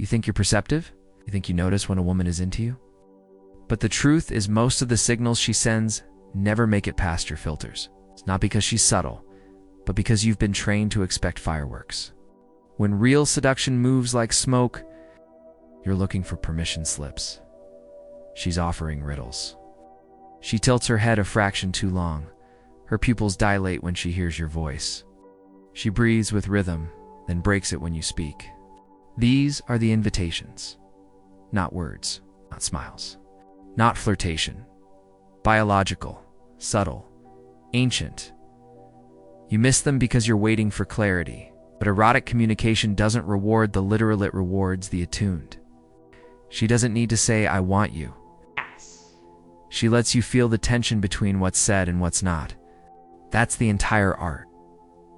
You think you're perceptive? You think you notice when a woman is into you? But the truth is most of the signals she sends never make it past your filters. It's not because she's subtle, but because you've been trained to expect fireworks. When real seduction moves like smoke, you're looking for permission slips. She's offering riddles. She tilts her head a fraction too long. Her pupils dilate when she hears your voice. She breathes with rhythm, then breaks it when you speak. These are the invitations. Not words, not smiles, not flirtation. Biological, subtle, ancient. You miss them because you're waiting for clarity, but erotic communication doesn't reward the literal, it rewards the attuned. She doesn't need to say, "I want you." She lets you feel the tension between what's said and what's not. That's the entire art.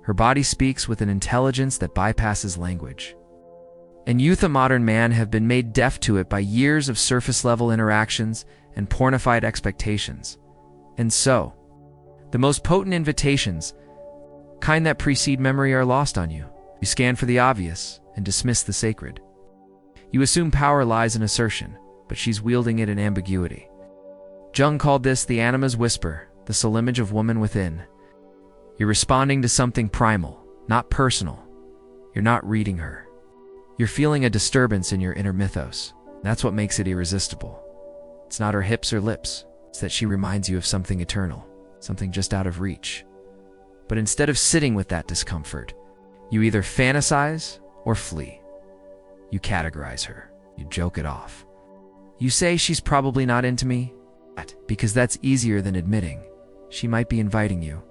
Her body speaks with an intelligence that bypasses language. And you, the modern man, have been made deaf to it by years of surface-level interactions and pornified expectations. And so, the most potent invitations, kind that precede memory, are lost on you. You scan for the obvious and dismiss the sacred. You assume power lies in assertion, but she's wielding it in ambiguity. Jung called this the anima's whisper, the soul image of woman within. You're responding to something primal, not personal. You're not reading her. You're feeling a disturbance in your inner mythos. That's what makes it irresistible. It's not her hips or lips. It's that she reminds you of something eternal, something just out of reach. But instead of sitting with that discomfort, you either fantasize or flee. You categorize her. You joke it off. You say she's probably not into me, because that's easier than admitting she might be inviting you.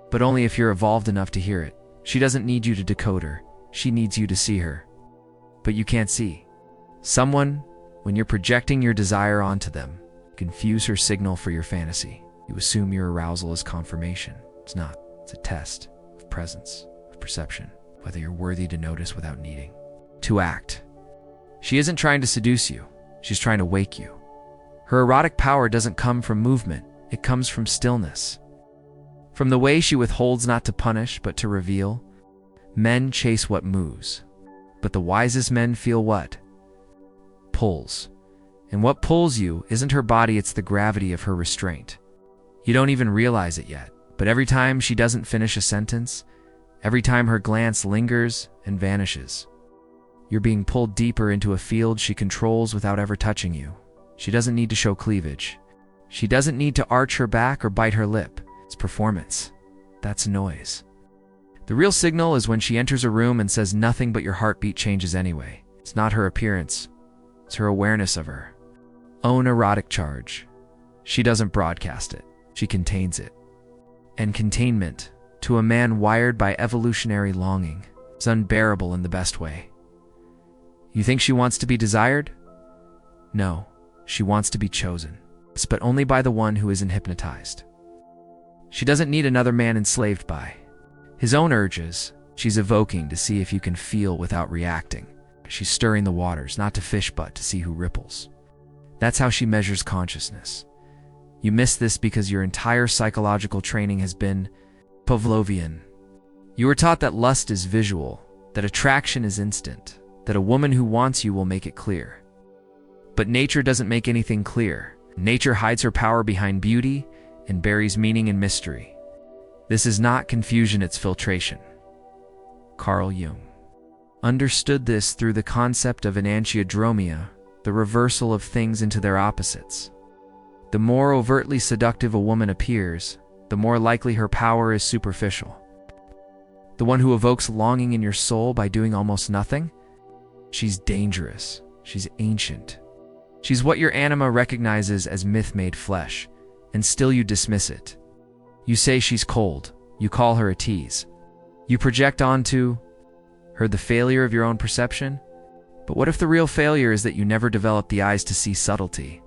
But only if you're evolved enough to hear it. She doesn't need you to decode her. She needs you to see her. But you can't see someone when you're projecting your desire onto them. Confuse her signal for your fantasy. You assume your arousal is confirmation. It's not. It's a test of presence, of perception, whether you're worthy to notice without needing to act. She isn't trying to seduce you. She's trying to wake you. Her erotic power doesn't come from movement. It comes from stillness. From the way she withholds not to punish, but to reveal. Men chase what moves, but the wisest men feel what pulls. And what pulls you isn't her body, it's the gravity of her restraint. You don't even realize it yet, but every time she doesn't finish a sentence, every time her glance lingers and vanishes, you're being pulled deeper into a field she controls without ever touching you. She doesn't need to show cleavage. She doesn't need to arch her back or bite her lip. It's performance. That's noise. The real signal is when she enters a room and says nothing, but your heartbeat changes anyway. It's not her appearance. It's her awareness of her own erotic charge. She doesn't broadcast it. She contains it. And containment, to a man wired by evolutionary longing, is unbearable in the best way. You think she wants to be desired? No, she wants to be chosen, but only by the one who isn't hypnotized. She doesn't need another man enslaved by his own urges. She's evoking to see if you can feel without reacting. She's stirring the waters, not to fish but to see who ripples. That's how she measures consciousness. You miss this because your entire psychological training has been Pavlovian. You were taught that lust is visual, that attraction is instant, that a woman who wants you will make it clear. But nature doesn't make anything clear. Nature hides her power behind beauty and buries meaning in mystery. This is not confusion, it's filtration. Carl Jung understood this through the concept of enantiodromia, the reversal of things into their opposites. The more overtly seductive a woman appears, the more likely her power is superficial. The one who evokes longing in your soul by doing almost nothing? She's dangerous. She's ancient. She's what your anima recognizes as myth made flesh, and still you dismiss it. You say she's cold. You call her a tease. You project onto her the failure of your own perception? But what if the real failure is that you never developed the eyes to see subtlety?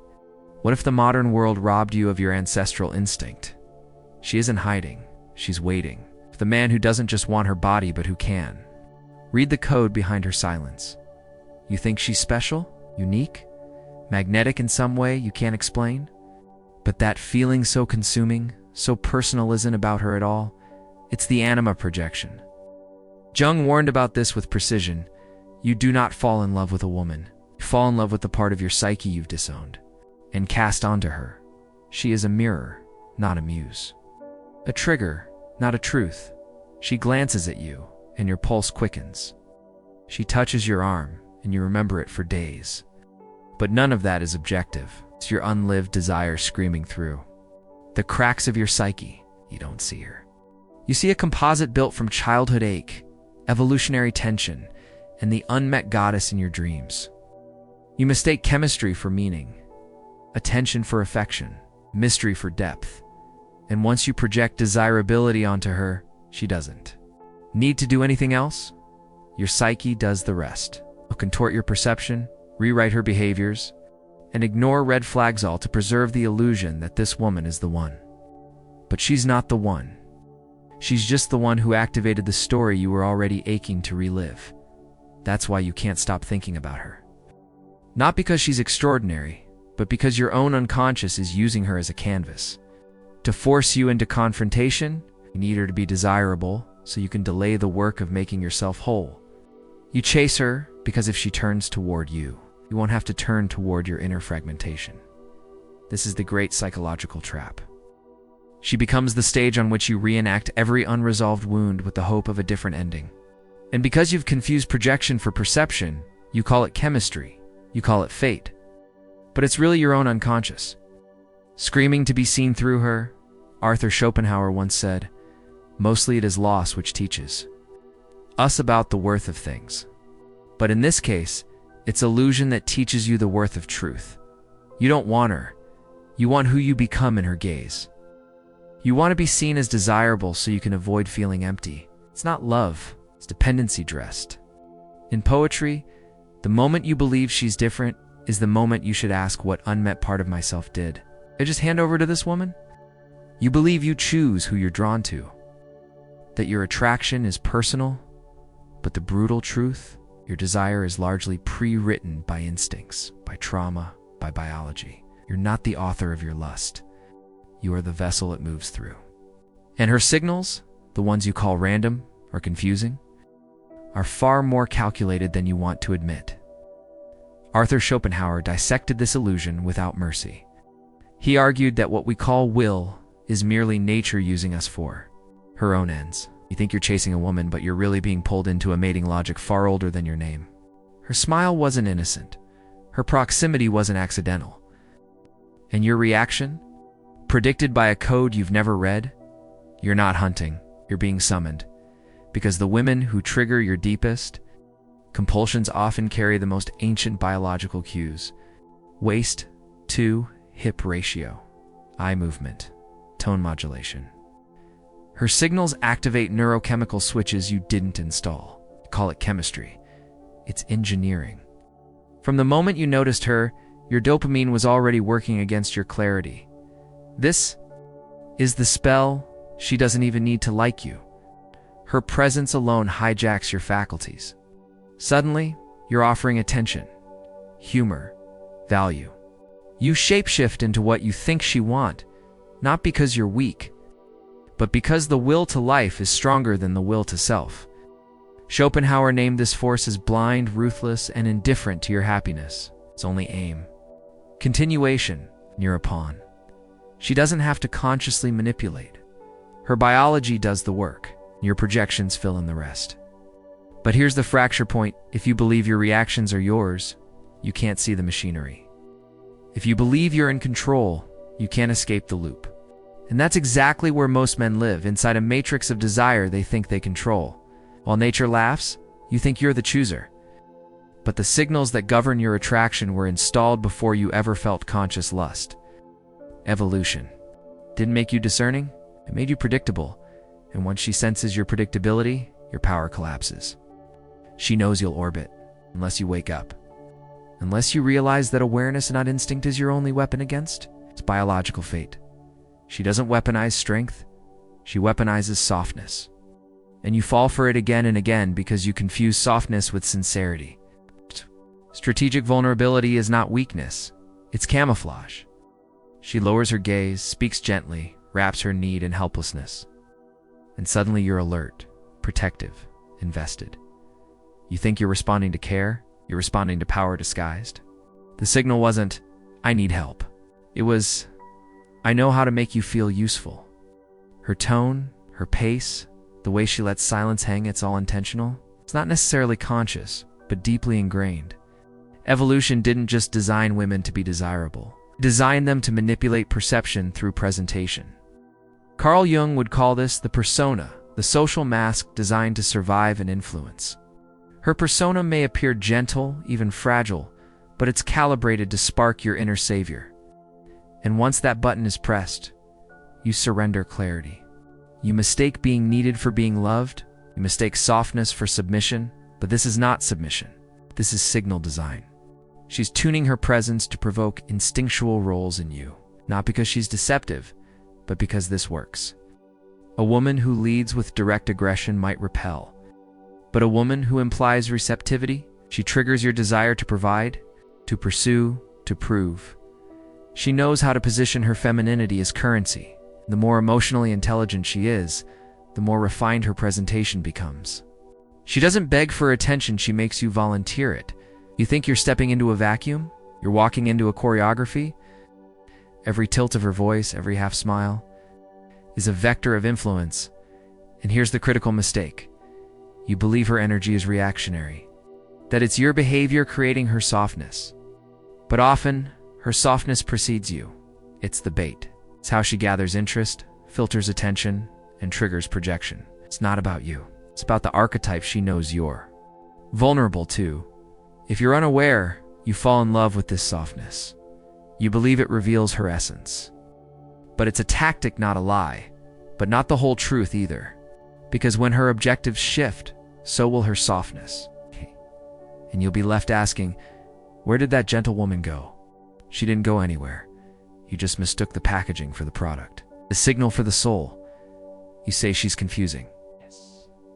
What if the modern world robbed you of your ancestral instinct? She isn't hiding. She's waiting. For the man who doesn't just want her body, but who can. Read the code behind her silence. You think she's special? Unique? Magnetic in some way you can't explain? But that feeling so consuming, so personal isn't about her at all. It's the anima projection. Jung warned about this with precision. You do not fall in love with a woman. You fall in love with the part of your psyche you've disowned and cast onto her. She is a mirror, not a muse. A trigger, not a truth. She glances at you, and your pulse quickens. She touches your arm, and you remember it for days. But none of that is objective. It's your unlived desire screaming through. The cracks of your psyche, you don't see her. You see a composite built from childhood ache, evolutionary tension, and the unmet goddess in your dreams. You mistake chemistry for meaning, attention for affection, mystery for depth. And once you project desirability onto her, she doesn't need to do anything else. Your psyche does the rest. You'll contort your perception, rewrite her behaviors, and ignore red flags all to preserve the illusion that this woman is the one. But she's not the one. She's just the one who activated the story you were already aching to relive. That's why you can't stop thinking about her. Not because she's extraordinary, but because your own unconscious is using her as a canvas. To force you into confrontation, you need her to be desirable so you can delay the work of making yourself whole. You chase her because if she turns toward you, you won't have to turn toward your inner fragmentation. This is the great psychological trap. She becomes the stage on which you reenact every unresolved wound with the hope of a different ending. And because you've confused projection for perception, you call it chemistry, you call it fate. But it's really your own unconscious. Screaming to be seen through her, Arthur Schopenhauer once said, "Mostly it is loss which teaches us about the worth of things." But in this case, it's illusion that teaches you the worth of truth. You don't want her. You want who you become in her gaze. You want to be seen as desirable so you can avoid feeling empty. It's not love, it's dependency dressed. In poetry, the moment you believe she's different is the moment you should ask what unmet part of myself did I just hand over to this woman? You believe you choose who you're drawn to, that your attraction is personal, but the brutal truth, your desire is largely pre-written by instincts, by trauma, by biology. You're not the author of your lust. You are the vessel it moves through. And her signals, the ones you call random or confusing, are far more calculated than you want to admit. Arthur Schopenhauer dissected this illusion without mercy. He argued that what we call will is merely nature using us for her own ends. You think you're chasing a woman, but you're really being pulled into a mating logic far older than your name. Her smile wasn't innocent. Her proximity wasn't accidental. And your reaction? Predicted by a code you've never read? You're not hunting, you're being summoned. Because the women who trigger your deepest compulsions often carry the most ancient biological cues. Waist to hip ratio, eye movement, tone modulation. Her signals activate neurochemical switches you didn't install. Call it chemistry. It's engineering. From the moment you noticed her, your dopamine was already working against your clarity. This is the spell. She doesn't even need to like you. Her presence alone hijacks your faculties. Suddenly, you're offering attention, humor, value. You shapeshift into what you think she wants, not because you're weak, but because the will to life is stronger than the will to self. Schopenhauer named this force as blind, ruthless, and indifferent to your happiness. It's only aim. Continuation, and you're a pawn. She doesn't have to consciously manipulate. Her biology does the work, and your projections fill in the rest. But here's the fracture point. If you believe your reactions are yours, you can't see the machinery. If you believe you're in control, you can't escape the loop. And that's exactly where most men live, inside a matrix of desire they think they control. While nature laughs, you think you're the chooser. But the signals that govern your attraction were installed before you ever felt conscious lust. Evolution didn't make you discerning, it made you predictable. And once she senses your predictability, your power collapses. She knows you'll orbit, unless you wake up. Unless you realize that awareness and not instinct is your only weapon against, it's biological fate. She doesn't weaponize strength, she weaponizes softness. And you fall for it again and again because you confuse softness with sincerity. Strategic vulnerability is not weakness, it's camouflage. She lowers her gaze, speaks gently, wraps her need in helplessness. And suddenly you're alert, protective, invested. You think you're responding to care, you're responding to power disguised. The signal wasn't, "I need help." It was, "I know how to make you feel useful." Her tone, her pace, the way she lets silence hang, it's all intentional. It's not necessarily conscious, but deeply ingrained. Evolution didn't just design women to be desirable. It designed them to manipulate perception through presentation. Carl Jung would call this the persona, the social mask designed to survive and influence. Her persona may appear gentle, even fragile, but it's calibrated to spark your inner savior. And once that button is pressed, you surrender clarity. You mistake being needed for being loved. You mistake softness for submission, but this is not submission. This is signal design. She's tuning her presence to provoke instinctual roles in you, not because she's deceptive, but because this works. A woman who leads with direct aggression might repel, but a woman who implies receptivity, she triggers your desire to provide, to pursue, to prove. She knows how to position her femininity as currency. The more emotionally intelligent she is, the more refined her presentation becomes. She doesn't beg for attention, she makes you volunteer it. You think you're stepping into a vacuum? You're walking into a choreography? Every tilt of her voice, every half smile, is a vector of influence. And here's the critical mistake. You believe her energy is reactionary, that it's your behavior creating her softness. But often, her softness precedes you. It's the bait. It's how she gathers interest, filters attention, and triggers projection. It's not about you. It's about the archetype she knows you're vulnerable to. If you're unaware, you fall in love with this softness. You believe it reveals her essence. But it's a tactic, not a lie, but not the whole truth either. Because when her objectives shift, so will her softness. And you'll be left asking, where did that gentle woman go? She didn't go anywhere. You just mistook the packaging for the product. The signal for the soul. You say she's confusing,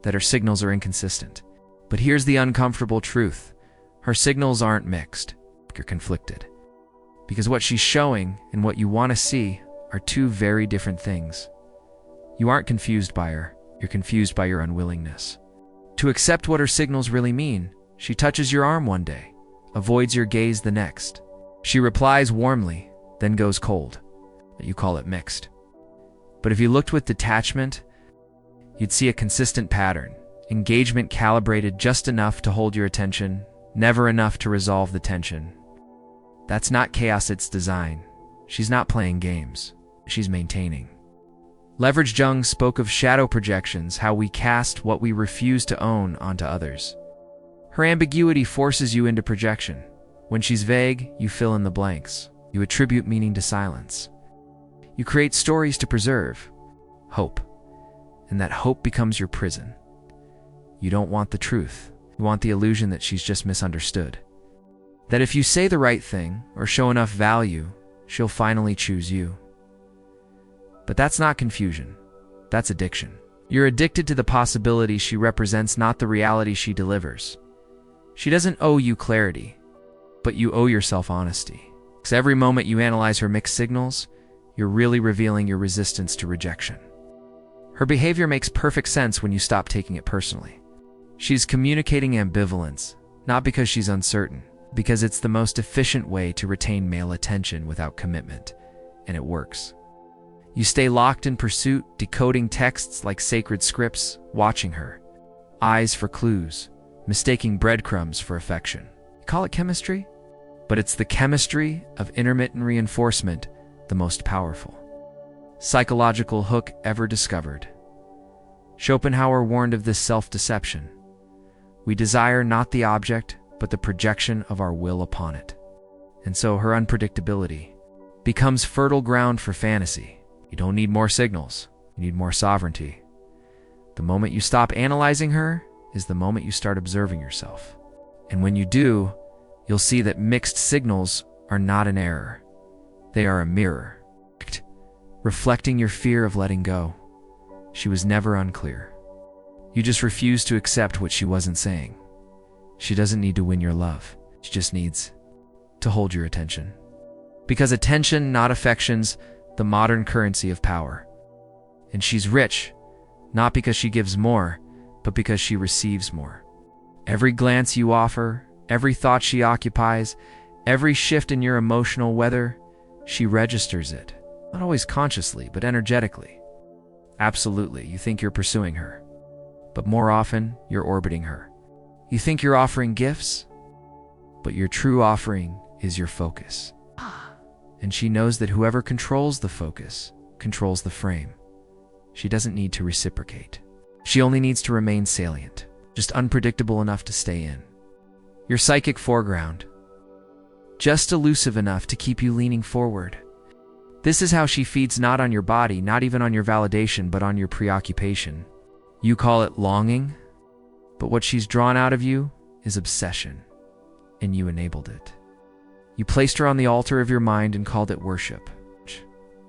that her signals are inconsistent. But here's the uncomfortable truth. Her signals aren't mixed. You're conflicted. Because what she's showing and what you want to see are two very different things. You aren't confused by her. You're confused by your unwillingness to accept what her signals really mean. She touches your arm one day, avoids your gaze the next. She replies warmly, then goes cold. You call it mixed. But if you looked with detachment, you'd see a consistent pattern. Engagement calibrated just enough to hold your attention, never enough to resolve the tension. That's not chaos, it's design. She's not playing games. She's maintaining. Leverage Jung spoke of shadow projections, how we cast what we refuse to own onto others. Her ambiguity forces you into projection. When she's vague, you fill in the blanks. You attribute meaning to silence. You create stories to preserve hope, and that hope becomes your prison. You don't want the truth. You want the illusion that she's just misunderstood. That if you say the right thing or show enough value, she'll finally choose you. But that's not confusion. That's addiction. You're addicted to the possibility she represents, not the reality she delivers. She doesn't owe you clarity, but you owe yourself honesty. Because every moment you analyze her mixed signals, you're really revealing your resistance to rejection. Her behavior makes perfect sense when you stop taking it personally. She's communicating ambivalence, not because she's uncertain, because it's the most efficient way to retain male attention without commitment, and it works. You stay locked in pursuit, decoding texts like sacred scripts, watching her. Eyes for clues, mistaking breadcrumbs for affection. You call it chemistry? But it's the chemistry of intermittent reinforcement, the most powerful psychological hook ever discovered. Schopenhauer warned of this self-deception. We desire not the object, but the projection of our will upon it. And so her unpredictability becomes fertile ground for fantasy. You don't need more signals. You need more sovereignty. The moment you stop analyzing her is the moment you start observing yourself. And when you do, you'll see that mixed signals are not an error. They are a mirror, reflecting your fear of letting go. She was never unclear. You just refused to accept what she wasn't saying. She doesn't need to win your love. She just needs to hold your attention. Because attention, not affection's the modern currency of power. And she's rich, not because she gives more, but because she receives more. Every glance you offer, every thought she occupies, every shift in your emotional weather, she registers it. Not always consciously, but energetically. Absolutely, you think you're pursuing her. But more often, you're orbiting her. You think you're offering gifts, but your true offering is your focus. And she knows that whoever controls the focus controls the frame. She doesn't need to reciprocate. She only needs to remain salient, just unpredictable enough to stay in. Your psychic foreground, just elusive enough to keep you leaning forward. This is how she feeds, not on your body, not even on your validation, but on your preoccupation. You call it longing, but what she's drawn out of you is obsession, and you enabled it. You placed her on the altar of your mind and called it worship.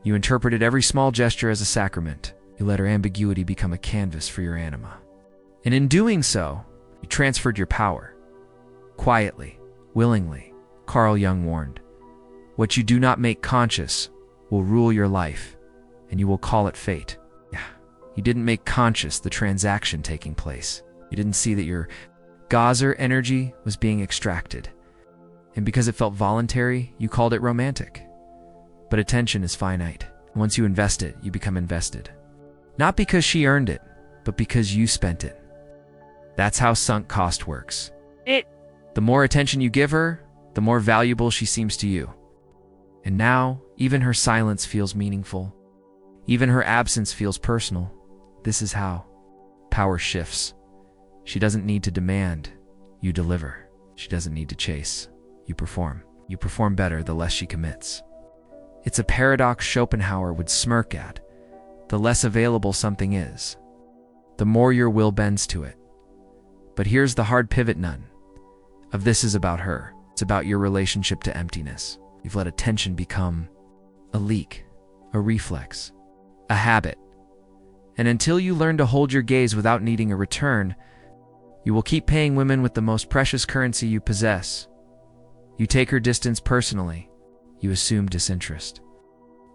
You interpreted every small gesture as a sacrament. You let her ambiguity become a canvas for your anima. And in doing so, you transferred your power. Quietly, willingly, Carl Jung warned, what you do not make conscious will rule your life, and you will call it fate. Yeah, you didn't make conscious the transaction taking place. You didn't see that your gazer energy was being extracted. And because it felt voluntary, you called it romantic. But attention is finite. Once you invest it, you become invested. Not because she earned it, but because you spent it. That's how sunk cost works. The more attention you give her, the more valuable she seems to you. And now, even her silence feels meaningful. Even her absence feels personal. This is how power shifts. She doesn't need to demand, you deliver. She doesn't need to chase, you perform. You perform better the less she commits. It's a paradox Schopenhauer would smirk at. The less available something is, the more your will bends to it. But here's the hard pivot: none of this is about her. It's about your relationship to emptiness. You've let attention become a leak, a reflex, a habit. And until you learn to hold your gaze without needing a return, you will keep paying women with the most precious currency you possess. You take her distance personally. You assume disinterest.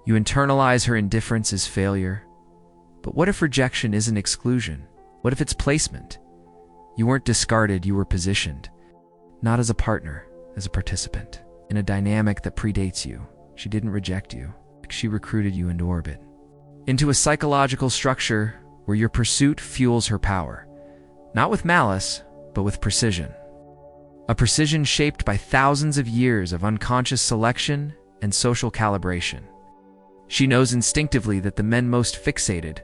You internalize her indifference as failure. But what if rejection isn't exclusion? What if it's placement? You weren't discarded, you were positioned. Not as a partner, as a participant. In a dynamic that predates you. She didn't reject you. She recruited you into orbit. Into a psychological structure where your pursuit fuels her power. Not with malice, but with precision. A precision shaped by thousands of years of unconscious selection and social calibration. She knows instinctively that the men most fixated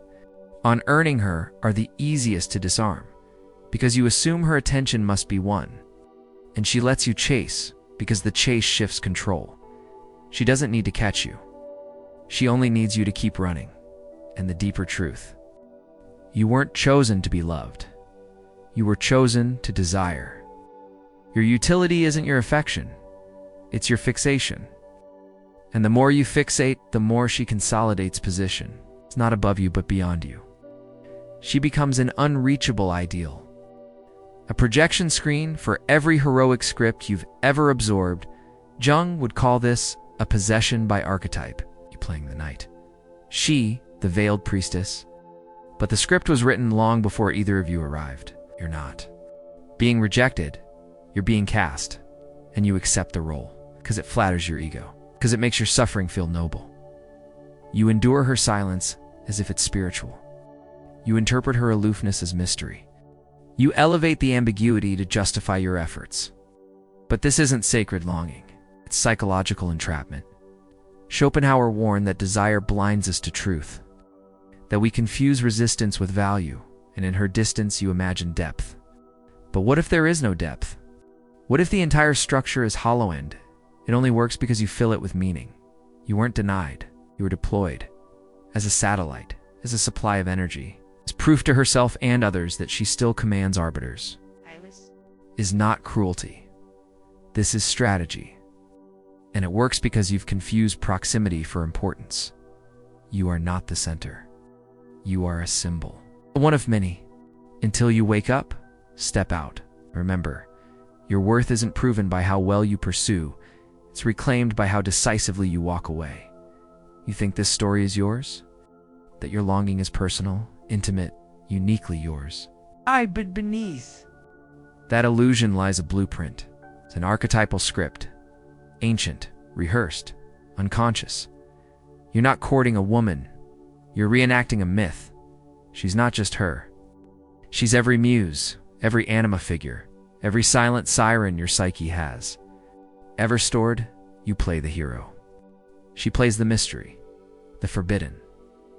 on earning her are the easiest to disarm, because you assume her attention must be won. And she lets you chase, because the chase shifts control. She doesn't need to catch you. She only needs you to keep running. And the deeper truth: you weren't chosen to be loved. You were chosen to desire. Your utility isn't your affection. It's your fixation. And the more you fixate, the more she consolidates position. It's not above you, but beyond you. She becomes an unreachable ideal. A projection screen for every heroic script you've ever absorbed. Jung would call this a possession by archetype. You playing the knight. She, the veiled priestess. But the script was written long before either of you arrived. You're not being rejected. You're being cast. And you accept the role, because it flatters your ego, because it makes your suffering feel noble. You endure her silence as if it's spiritual. You interpret her aloofness as mystery. You elevate the ambiguity to justify your efforts. But this isn't sacred longing. It's psychological entrapment. Schopenhauer warned that desire blinds us to truth, that we confuse resistance with value, and in her distance you imagine depth. But what if there is no depth? What if the entire structure is hollow and it only works because you fill it with meaning? You weren't denied. You were deployed as a satellite, as a supply of energy, as proof to herself and others that she still commands arbiters. Is not cruelty. This is strategy. And it works because you've confused proximity for importance. You are not the center. You are a symbol. One of many. Until you wake up, step out. Remember, your worth isn't proven by how well you pursue. It's reclaimed by how decisively you walk away. You think this story is yours? That your longing is personal, intimate, uniquely yours? But beneath that illusion lies a blueprint. It's an archetypal script, ancient, rehearsed, unconscious. You're not courting a woman, you're reenacting a myth. She's not just her. She's every muse, every anima figure, every silent siren your psyche has. Ever stored, you play the hero. She plays the mystery, the forbidden,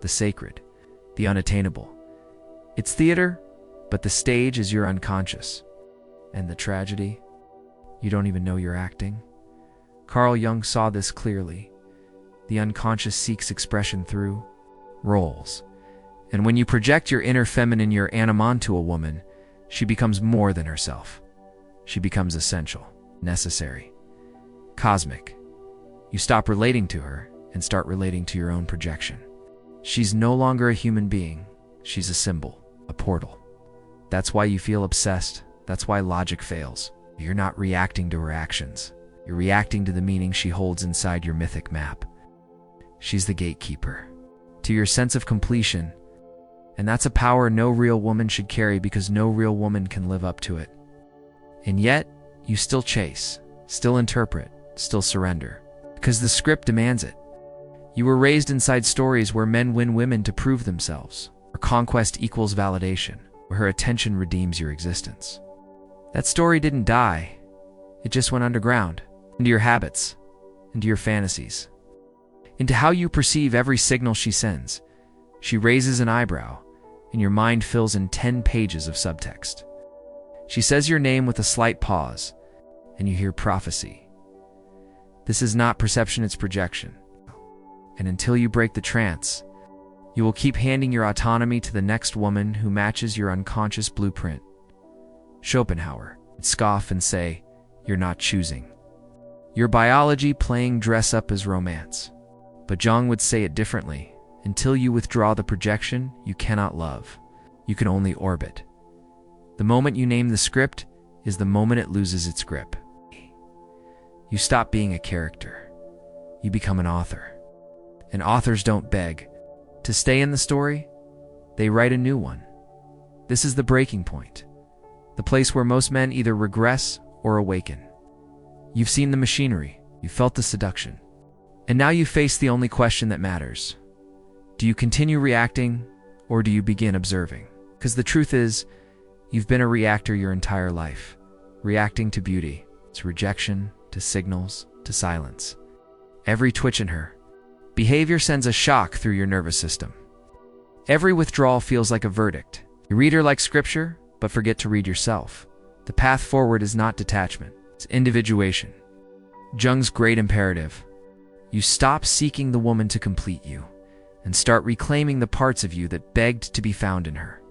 the sacred, the unattainable. It's theater, but the stage is your unconscious. And the tragedy? You don't even know you're acting. Carl Jung saw this clearly. The unconscious seeks expression through roles. And when you project your inner feminine, your anima, onto a woman, she becomes more than herself. She becomes essential, necessary, cosmic. You stop relating to her and start relating to your own projection. She's no longer a human being. She's a symbol, a portal. That's why you feel obsessed. That's why logic fails. You're not reacting to her actions. You're reacting to the meaning she holds inside your mythic map. She's the gatekeeper to your sense of completion. And that's a power no real woman should carry, because no real woman can live up to it. And yet, you still chase, still interpret, still surrender, because the script demands it. You were raised inside stories where men win women to prove themselves, where conquest equals validation, where her attention redeems your existence. That story didn't die. It just went underground, into your habits, into your fantasies, into how you perceive every signal she sends. She raises an eyebrow, and your mind fills in 10 pages of subtext. She says your name with a slight pause, and you hear prophecy. This is not perception, it's projection. And until you break the trance, you will keep handing your autonomy to the next woman who matches your unconscious blueprint. Schopenhauer would scoff and say, "You're not choosing. Your biology playing dress up as romance." But Jung would say it differently. Until you withdraw the projection, you cannot love. You can only orbit. The moment you name the script is the moment it loses its grip. You stop being a character. You become an author. And authors don't beg to stay in the story. They write a new one. This is the breaking point. The place where most men either regress or awaken. You've seen the machinery. You felt the seduction. And now you face the only question that matters. Do you continue reacting, or do you begin observing? Because the truth is, you've been a reactor your entire life, reacting to beauty, to rejection, to signals, to silence. Every twitch in her behavior sends a shock through your nervous system. Every withdrawal feels like a verdict. You read her like scripture, but forget to read yourself. The path forward is not detachment, it's individuation. Jung's great imperative. You stop seeking the woman to complete you, and start reclaiming the parts of you that begged to be found in her.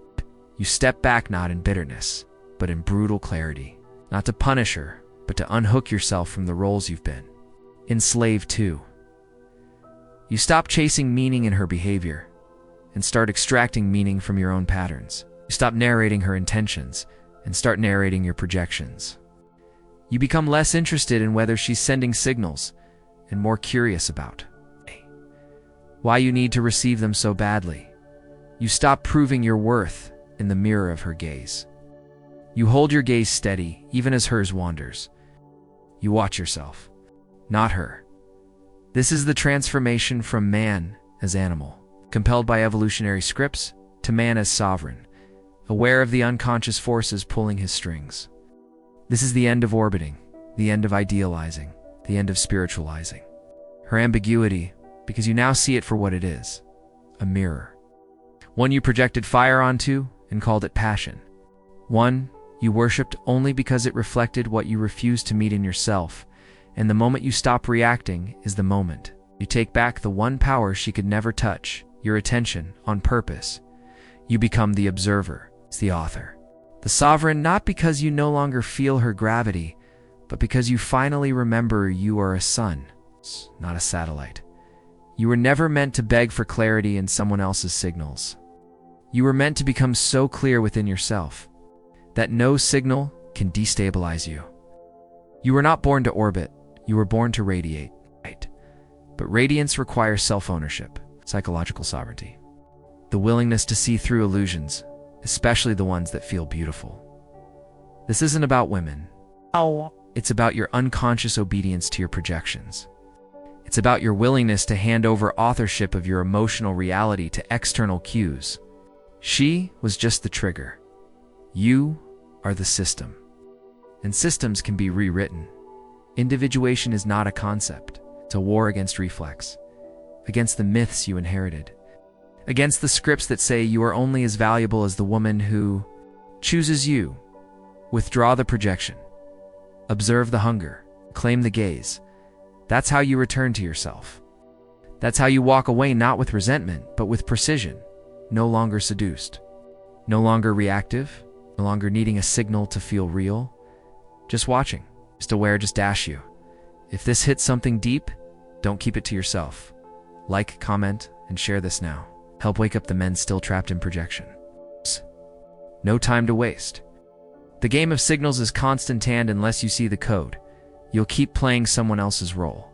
You step back not in bitterness, but in brutal clarity. Not to punish her, but to unhook yourself from the roles you've been enslaved to. You stop chasing meaning in her behavior, and start extracting meaning from your own patterns. You stop narrating her intentions, and start narrating your projections. You become less interested in whether she's sending signals, and more curious about why you need to receive them so badly. You stop proving your worth in the mirror of her gaze. You hold your gaze steady, even as hers wanders. You watch yourself, not her. This is the transformation from man as animal, compelled by evolutionary scripts, to man as sovereign, aware of the unconscious forces pulling his strings. This is the end of orbiting, the end of idealizing, the end of spiritualizing. Her ambiguity, because you now see it for what it is, a mirror. One you projected fire onto and called it passion. One you worshipped only because it reflected what you refused to meet in yourself, and the moment you stop reacting is the moment you take back the one power she could never touch, your attention, on purpose. You become the observer, the author, the sovereign, not because you no longer feel her gravity, but because you finally remember you are a sun, not a satellite. You were never meant to beg for clarity in someone else's signals. You were meant to become so clear within yourself that no signal can destabilize you. You were not born to orbit, you were born to radiate. Right. But radiance requires self-ownership, psychological sovereignty, the willingness to see through illusions, especially the ones that feel beautiful. This isn't about women. Oh. It's about your unconscious obedience to your projections. It's about your willingness to hand over authorship of your emotional reality to external cues. She was just the trigger. You are the system. And systems can be rewritten. Individuation is not a concept. It's a war against reflex, against the myths you inherited, against the scripts that say you are only as valuable as the woman who chooses you. Withdraw the projection. Observe the hunger. Claim the gaze. That's how you return to yourself. That's how you walk away not with resentment, but with precision. No longer seduced. No longer reactive. No longer needing a signal to feel real. Just watching. Just aware, just dash you. If this hits something deep, don't keep it to yourself. Like, comment, and share this now. Help wake up the men still trapped in projection. No time to waste. The game of signals is constant, and unless you see the code, you'll keep playing someone else's role.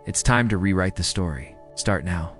It's time to rewrite the story. Start now.